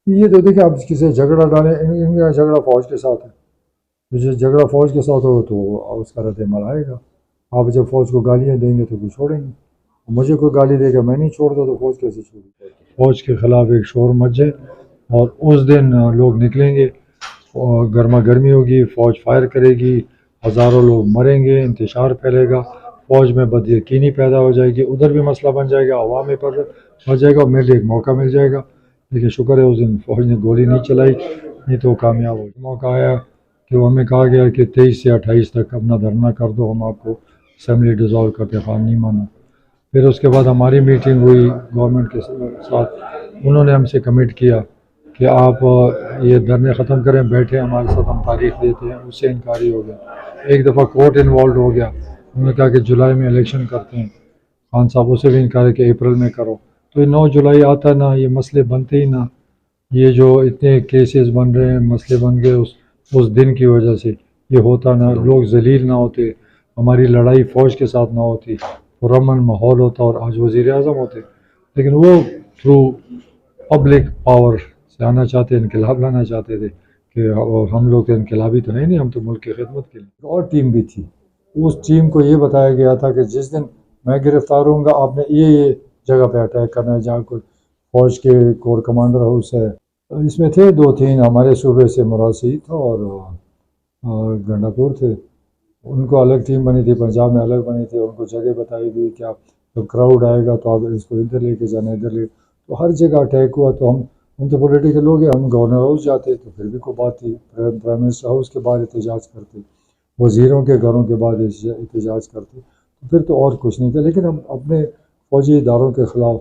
یہ تو دیکھیں آپ کسی سے جھگڑا ڈالیں، ان کا جھگڑا فوج کے ساتھ ہے، تو جو جھگڑا فوج کے ساتھ ہو تو اس کا رد عمل آئے گا۔ آپ جب فوج کو گالیاں دیں گے تو کوئی چھوڑیں گے، مجھے کوئی گالی دے گا میں نہیں چھوڑتا تو فوج کیسے چھوڑے؟ فوج کے خلاف ایک شور مچ جائے اور اس دن لوگ نکلیں گے اور گرما گرمی ہوگی، فوج فائر کرے گی، ہزاروں لوگ مریں گے، انتشار پھیلے گا، فوج میں بد یقینی پیدا ہو جائے گی، ادھر بھی مسئلہ بن جائے گا، عوام میں بڑھ جائے گا اور میرے لیے ایک موقع مل جائے گا۔ لیکن شکر ہے اس دن فوج نے گولی نہیں چلائی، نہیں تو وہ کامیاب ہو۔ موقع آیا کہ وہ ہمیں کہا گیا کہ 23 سے 28 تک اپنا دھرنا کر دو، ہم آپ کو اسمبلی ڈیزالو کرتے خواہ نہیں مانا۔ پھر اس کے بعد ہماری میٹنگ ہوئی گورنمنٹ کے ساتھ، انہوں نے ہم سے کمٹ کیا کہ آپ یہ دھرنے ختم کریں، بیٹھے ہمارے ساتھ، ہم تاریخ دیتے ہیں، اس سے انکاری ہو گیا۔ ایک دفعہ کورٹ انوالوڈ ہو گیا، انہوں نے کہا کہ جولائی میں الیکشن کرتے ہیں، خان صاحب اسے بھی انکار ہے کہ اپریل میں کرو، تو یہ 9 جولائی آتا نا، یہ مسئلے بنتے ہی نہ، یہ جو اتنے کیسز بن رہے ہیں، مسئلے بن گئے اس دن کی وجہ سے، یہ ہوتا نا، لوگ ذلیل نہ ہوتے، ہماری لڑائی فوج کے ساتھ نہ ہوتی، پرامن ماحول ہوتا اور آج وزیر اعظم ہوتے، لیکن وہ تھرو پبلک پاور سے آنا چاہتے، انقلاب لانا چاہتے تھے کہ اور ہم لوگ تو انقلابی تو نہیں، ہم تو ملک کی خدمت کے لیے۔ اور ٹیم بھی تھی، اس ٹیم کو یہ بتایا گیا تھا کہ جس دن میں گرفتار ہوں گا آپ نے یہ جگہ پہ اٹیک کرنا ہے جہاں کوئی فوج کے کور کمانڈر ہاؤس ہے۔ اس میں تھے 2-3 ہمارے صوبے سے، مراد سعید تھا اور گنڈا پور تھے، ان کو الگ ٹیم بنی تھی، پنجاب میں الگ بنی تھی، ان کو جگہ بتائی گئی کہ آپ جب کراؤڈ آئے گا تو آپ اس کو ادھر لے کے جانا، ادھر لے، تو ہر جگہ اٹیک ہوا۔ تو ہم تو پولیٹیکل لوگ ہیں، ہم گورنر ہاؤس جاتے تو پھر بھی کوئی بات تھی، پرائم منسٹر ہاؤس کے بعد احتجاج کرتے، وزیروں کے گھروں کے بعد احتجاج کرتے، تو پھر تو اور کچھ نہیں تھا۔ لیکن ہم اپنے فوجی اداروں کے خلاف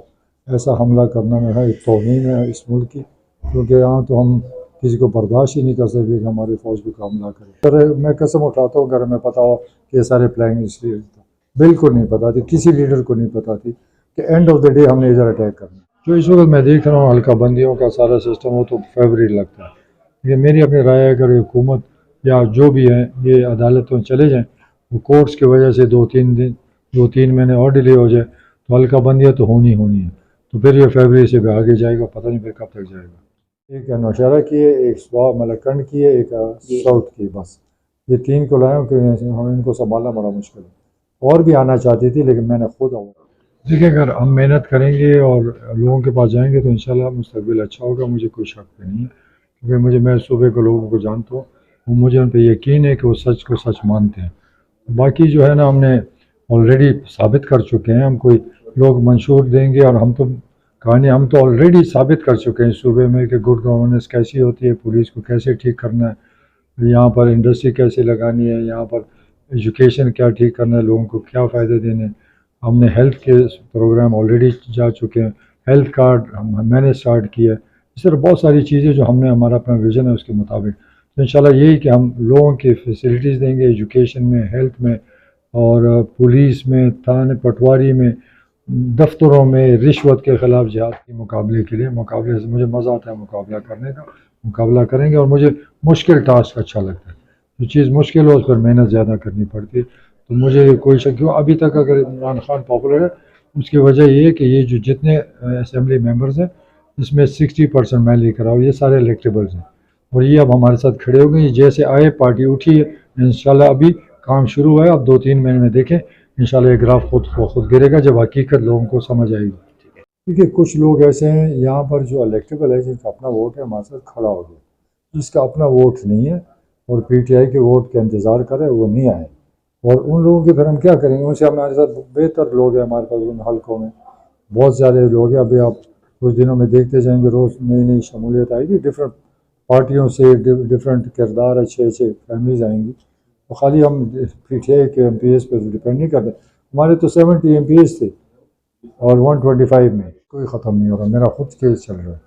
ایسا حملہ کرنا میرا ایک توہین ہے اس ملک کی، کیونکہ یہاں تو ہم کسی کو برداشت ہی نہیں کر سکتے کہ ہماری فوج بھی کا حملہ کرے۔ پر میں قسم اٹھاتا ہوں اگر ہمیں پتا ہو کہ یہ سارے پلاننگ اس لیے تھا، بالکل نہیں پتا تھی، کسی لیڈر کو نہیں پتا تھی کہ اینڈ آف دا ڈے ہم نے ادھر اٹیک کرنا۔ جو اس وقت میں دیکھ رہا ہوں حلقہ بندیوں کا سارا سسٹم ہو تو فیوریٹ لگتا ہے، یہ میری اپنی رائے ہے، اگر حکومت یا جو بھی ہیں یہ عدالتوں چلے جائیں، وہ کورٹس کی وجہ سے 2-3 مہینے اور ڈیلے ہو جائے تو حلقہ بندیاں تو ہونی ہے، تو پھر یہ فیبرری سے بھی آگے جائے گا، پتہ نہیں پھر کب تک جائے گا۔ ایک نوشہرہ کی ہے، ایک ملکنڈ کی ہے، ایک ساؤتھ کی، بس یہ 3 کو لائے ہوں کہ ہم ان کو سنبھالنا بڑا مشکل ہے۔ اور بھی آنا چاہتی تھی لیکن میں نے خود آؤں۔ دیکھیں اگر ہم محنت کریں گے اور لوگوں کے پاس جائیں گے تو انشاءاللہ مستقبل اچھا ہوگا، مجھے کوئی شک نہیں ہے، کیونکہ میں صوبے کے لوگوں کو جانتا ہوں، وہ مجھے ان پہ یقین ہے کہ وہ سچ کو سچ مانتے ہیں۔ باقی جو ہے نا ہم نے آلریڈی ثابت کر چکے ہیں، ہم کوئی لوگ منشور دیں گے اور ہم تو آلریڈی ثابت کر چکے ہیں صوبے میں کہ گڈ گورننس کیسی ہوتی ہے، پولیس کو کیسے ٹھیک کرنا ہے، یہاں پر انڈسٹری کیسے لگانی ہے، یہاں پر ایجوکیشن کیا ٹھیک کرنا ہے، لوگوں کو کیا فائدے دینے ہیں۔ ہم نے ہیلتھ کے پروگرام آلریڈی جا چکے ہیں، ہیلتھ کارڈ میں نے اسٹارٹ کیا ہے، اس طرح بہت ساری چیزیں جو ہم نے ہمارا اپنا ویژن ہے اس کے مطابق، تو انشاءاللہ یہی کہ ہم لوگوں کی فیسلٹیز دیں گے، ایجوکیشن میں، ہیلتھ میں، اور پولیس میں، تھانے پٹواری میں، دفتروں میں، رشوت کے خلاف جہاد کے مقابلے کے لیے، مقابلے سے مجھے مزہ آتا ہے مقابلہ کرنے کا، مقابلہ کریں گے، اور مجھے مشکل ٹاسک اچھا لگتا ہے، جو چیز مشکل ہو اس پر محنت زیادہ کرنی پڑتی ہے، تو مجھے کوئی شک کیوں ابھی تک اگر عمران خان پاپولر ہے اس کی وجہ یہ ہے کہ یہ جو جتنے اسمبلی ممبرز ہیں اس میں 60% میں لے کر آؤں، یہ سارے الیکٹیبلز ہیں، اور یہ اب ہمارے ساتھ کھڑے ہو گئے، جیسے آئے پارٹی اٹھی ہے، انشاءاللہ ابھی کام شروع ہوا ہے، اب 2-3 مہینے میں دیکھیں انشاءاللہ یہ گراف خود گرے گا جب حقیقت لوگوں کو سمجھ آئے گی۔ دیکھیے کچھ لوگ ایسے ہیں یہاں پر جو الیکٹیبل ہے جن کا اپنا ووٹ ہے ہمارے ساتھ کھڑا ہو گیا، جس کا اپنا ووٹ نہیں ہے اور پی ٹی آئی کے ووٹ کا انتظار کرے وہ نہیں آئے، اور ان لوگوں کی پھر ہم کیا کریں گے؟ ان سے ہمارے ساتھ بہتر لوگ ہیں ہمارے پاس ان حلقوں میں، بہت سارے لوگ ہیں، ابھی آپ کچھ دنوں میں دیکھتے جائیں گے روز نئی شمولیت آئے گی، ڈفرینٹ پارٹیوں سے ڈفرینٹ کردار، اچھے فیملیز آئیں گی، تو خالی ہم پی ٹی آئی کے ایم پی ایس پہ ڈپینڈ نہیں کرتے، ہمارے تو 70 ایم پی ایس تھے اور 125 میں کوئی ختم نہیں ہو رہا، میرا خود کیس چل رہا ہے،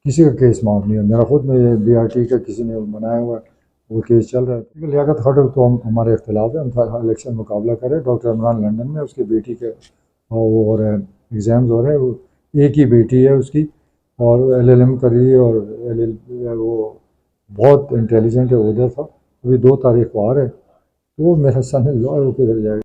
کسی کا کیس معاف نہیں ہے، میرا خود میں بی آر ٹی کا کسی نے بنایا ہوا ہے وہ کیس چل رہا ہے۔ لیاقت خاطر تو ہمارے اختلاف ہے، ہم الیکشن مقابلہ کریں، ڈاکٹر عمران لنڈن میں اس کی بیٹی کے وہ ہو رہے ہیں ایگزامز ہو رہے ہیں، وہ ایک ہی بیٹی ہے اس کی اور LLM کر رہی ہے، اور وہ بہت انٹیلیجنٹ ہے، ادھر تھا، ابھی 2 تاریخ کو آ رہے ہیں، وہ میرا سن لا ہے وہ کدھر جائے گا۔